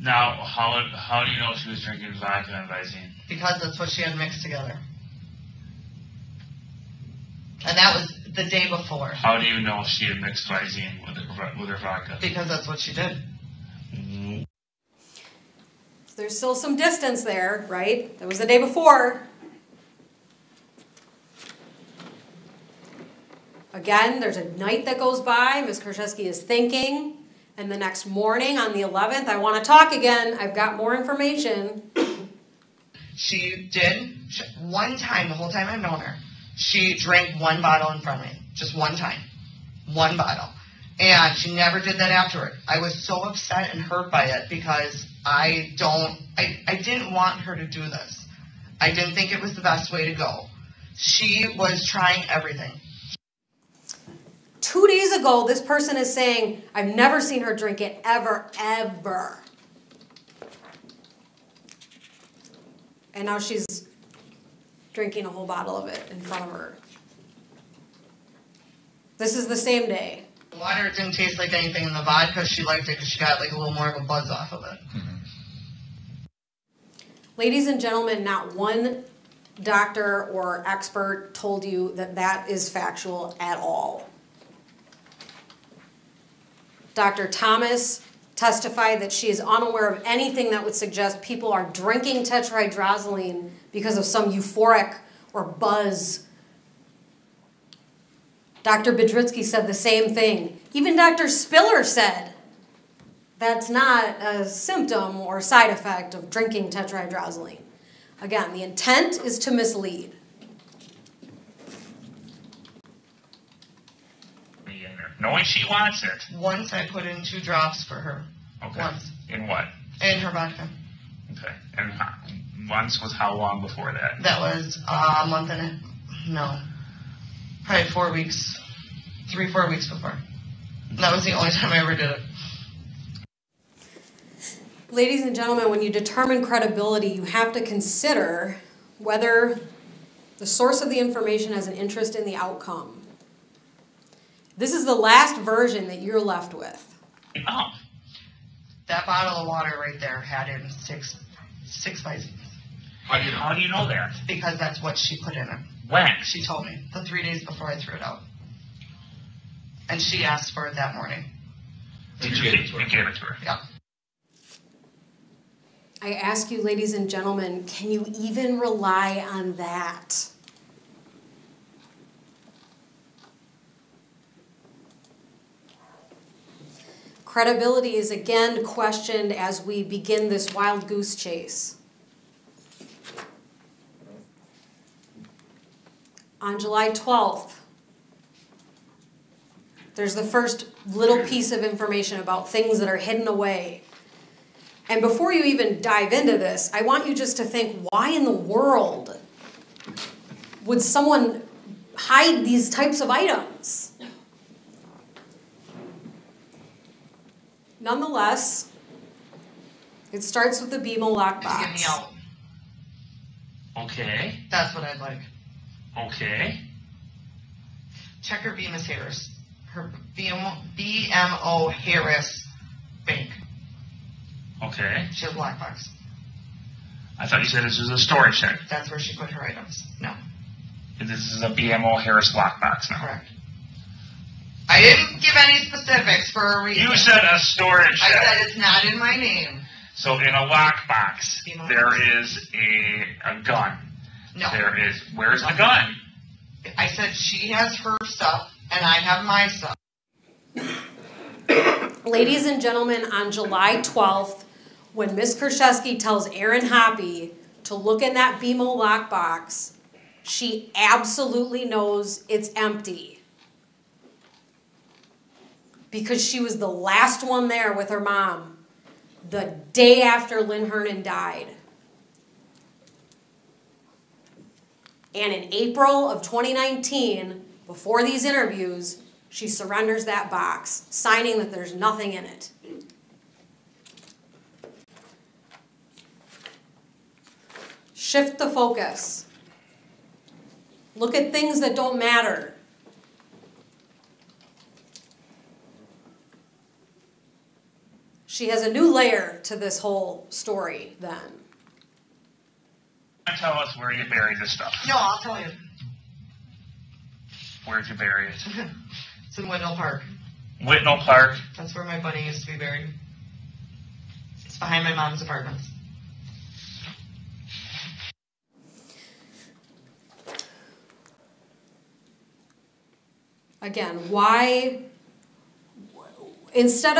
Now, how do you know she was drinking vodka and Visine? Because that's what she had mixed together. And that was the day before. How do you know she had mixed Visine with her vodka? Because that's what she did. Mm-hmm. There's still some distance there, right? That was the day before. Again, there's a night that goes by. Ms. Kurczewski is thinking. And the next morning, on the 11th, I want to talk again. I've got more information. She did, one time, the whole time I've known her, she drank one bottle in front of me. Just one time. One bottle. And she never did that afterward. I was so upset and hurt by it because I didn't want her to do this. I didn't think it was the best way to go. She was trying everything. 2 days ago, this person is saying, I've never seen her drink it ever, ever. And now she's drinking a whole bottle of it in front of her. This is the same day. The water didn't taste like anything in the vodka. She liked it because she got like a little more of a buzz off of it. Mm-hmm. Ladies and gentlemen, not one doctor or expert told you that that is factual at all. Dr. Thomas testified that she is unaware of anything that would suggest people are drinking tetrahydrozoline because of some euphoric or buzz. Dr. Bedritsky said the same thing. Even Dr. Spiller said that's not a symptom or side effect of drinking tetrahydrozoline. Again, the intent is to mislead. Knowing she wants it. Once I put in 2 drops for her. Okay. Once. In what? In her vodka. Okay. And once was how long before that? That was a month and probably 4 weeks. 3-4 weeks before. That was the only time I ever did it. Ladies and gentlemen, when you determine credibility, you have to consider whether the source of the information has an interest in the outcome. This is the last version that you're left with. Oh. That bottle of water right there had in six Visines. How do you know that? Because that's what she put in it. When? She told me the 3 days before I threw it out. And she asked for it that morning. Did you give it to her? Yeah. I ask you, ladies and gentlemen, can you even rely on that? Credibility is again questioned as we begin this wild goose chase. On July 12th, there's the first little piece of information about things that are hidden away. And before you even dive into this, I want you just to think, why in the world would someone hide these types of items? Nonetheless, it starts with the BMO lockbox. Get me out. Okay. That's what I'd like. Okay. Check her Bemis Harris. Her BMO Harris bank. Okay. She has a lockbox. I thought you said this was a storage shed. That's where she put her items. No. This is a BMO Harris lockbox now. Correct. I didn't give any specifics for a reason. You said a storage shed. I said it's not in my name. So in a lockbox, there is a gun. No. Where's the gun? I said she has her stuff and I have my stuff. Ladies and gentlemen, on July 12th, when Ms. Kurczewski tells Aaron Hoppy to look in that BMO lockbox, she absolutely knows it's empty. Because she was the last one there with her mom the day after Lynn Hernan died. And in April of 2019, before these interviews, she surrenders that box, signing that there's nothing in it. Shift the focus. Look at things that don't matter. She has a new layer to this whole story then. Tell us where you buried this stuff. No, I'll tell you. Where'd you bury it? It's in Whitnall Park. Whitnall Park. That's where my buddy used to be buried. It's behind my mom's apartments. Again, why,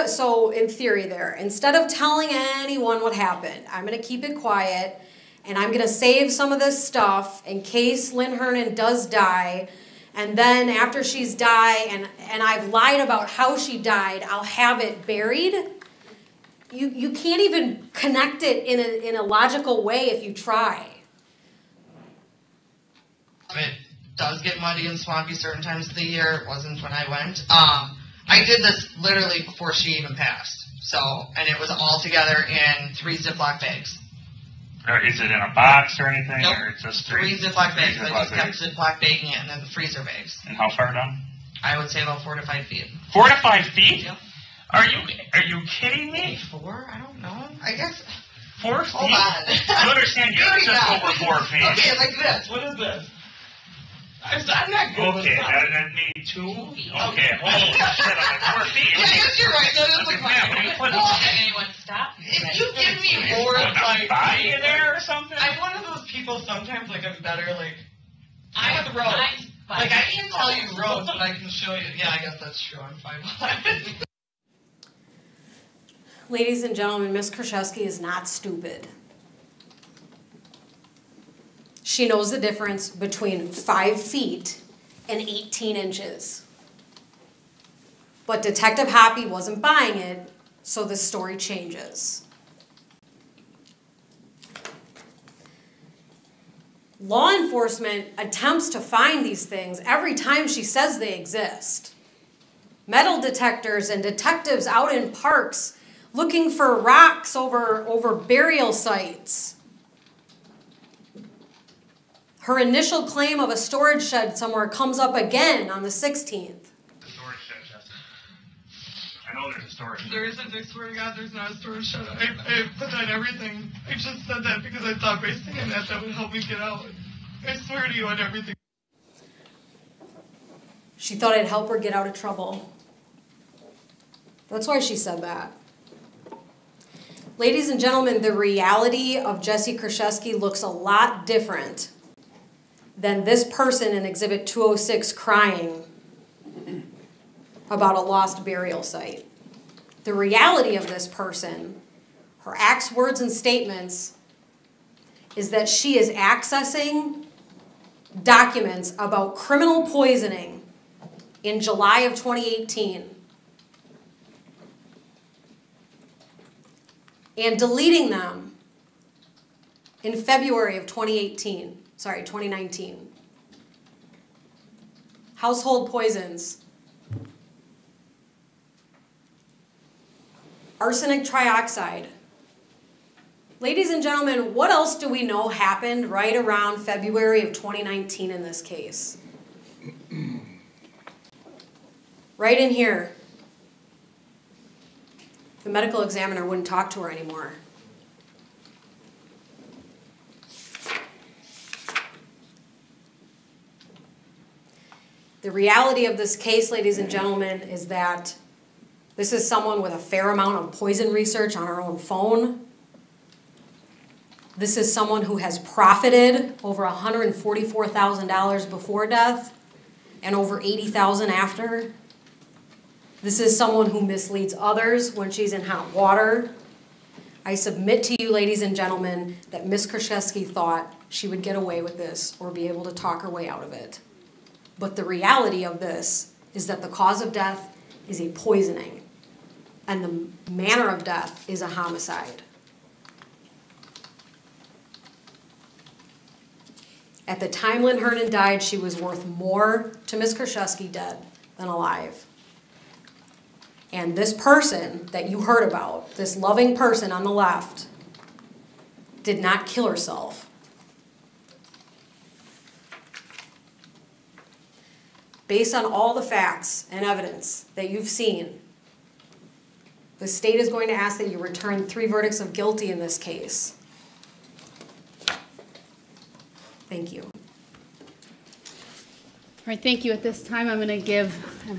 so in theory there, instead of telling anyone what happened, I'm going to keep it quiet, and I'm going to save some of this stuff in case Lynn Hernan does die, and then after she's died, and I've lied about how she died, I'll have it buried. You can't even connect it in a logical way if you try. It does get muddy and swampy certain times of the year. It wasn't when I went. I did this literally before she even passed. So, and it was all together in 3 Ziploc bags. Or is it in a box or anything? Nope. Or it's just 3 Ziploc bags. I just bags. kept Ziploc bagging it, and then the freezer bags. And how far down? I would say about 4 to 5 feet. 4 to 5 feet? Yep. Are you kidding me? 4? I don't know. I guess. 4 feet? Hold on. You understand? You're Maybe just not. over 4 feet. Okay, like this. What is this? I'm not good with Okay, that. that need 2? Okay, holy shit, I'm at 4 feet. Yeah, I guess you're right. That is like my... Yeah, but you put Anyone stop? If you give me more a like... body in there or something? I'm one of those people sometimes, like, I'm better, like... I have roads. I'm Like, I can't tell you roads, but I can show you. Yeah, I guess that's true. I'm 5'11". Ladies and gentlemen, Miss Kurczewski is not stupid. She knows the difference between 5 feet and 18 inches. But Detective Hoppy wasn't buying it, so the story changes. Law enforcement attempts to find these things every time she says they exist. Metal detectors and detectives out in parks looking for rocks over burial sites. Her initial claim of a storage shed somewhere comes up again on the 16th. The storage shed, Jessica. I know there's a storage shed. There isn't. I swear to God, there's not a storage shed. I put on everything. I just said that because I thought by saying that would help me get out. I swear to you on everything. She thought it'd help her get out of trouble. That's why she said that. Ladies and gentlemen, the reality of Jessy Kurczewski looks a lot different than this person in Exhibit 206 crying about a lost burial site. The reality of this person, her acts, words, and statements, is that she is accessing documents about criminal poisoning in July of 2018 and deleting them in February of 2019. Household poisons. Arsenic trioxide. Ladies and gentlemen, what else do we know happened right around February of 2019 in this case? Right in here. The medical examiner wouldn't talk to her anymore. The reality of this case, ladies and gentlemen, is that this is someone with a fair amount of poison research on her own phone. This is someone who has profited over $144,000 before death and over $80,000 after. This is someone who misleads others when she's in hot water. I submit to you, ladies and gentlemen, that Ms. Kurczewski thought she would get away with this or be able to talk her way out of it. But the reality of this is that the cause of death is a poisoning, and the manner of death is a homicide. At the time Lynn Hernan died, she was worth more to Ms. Kurczewski dead than alive. And this person that you heard about, this loving person on the left, did not kill herself. Based on all the facts and evidence that you've seen, The state is going to ask that you return 3 verdicts of guilty in this case. Thank you. All right, thank you. At this time, I'm going to give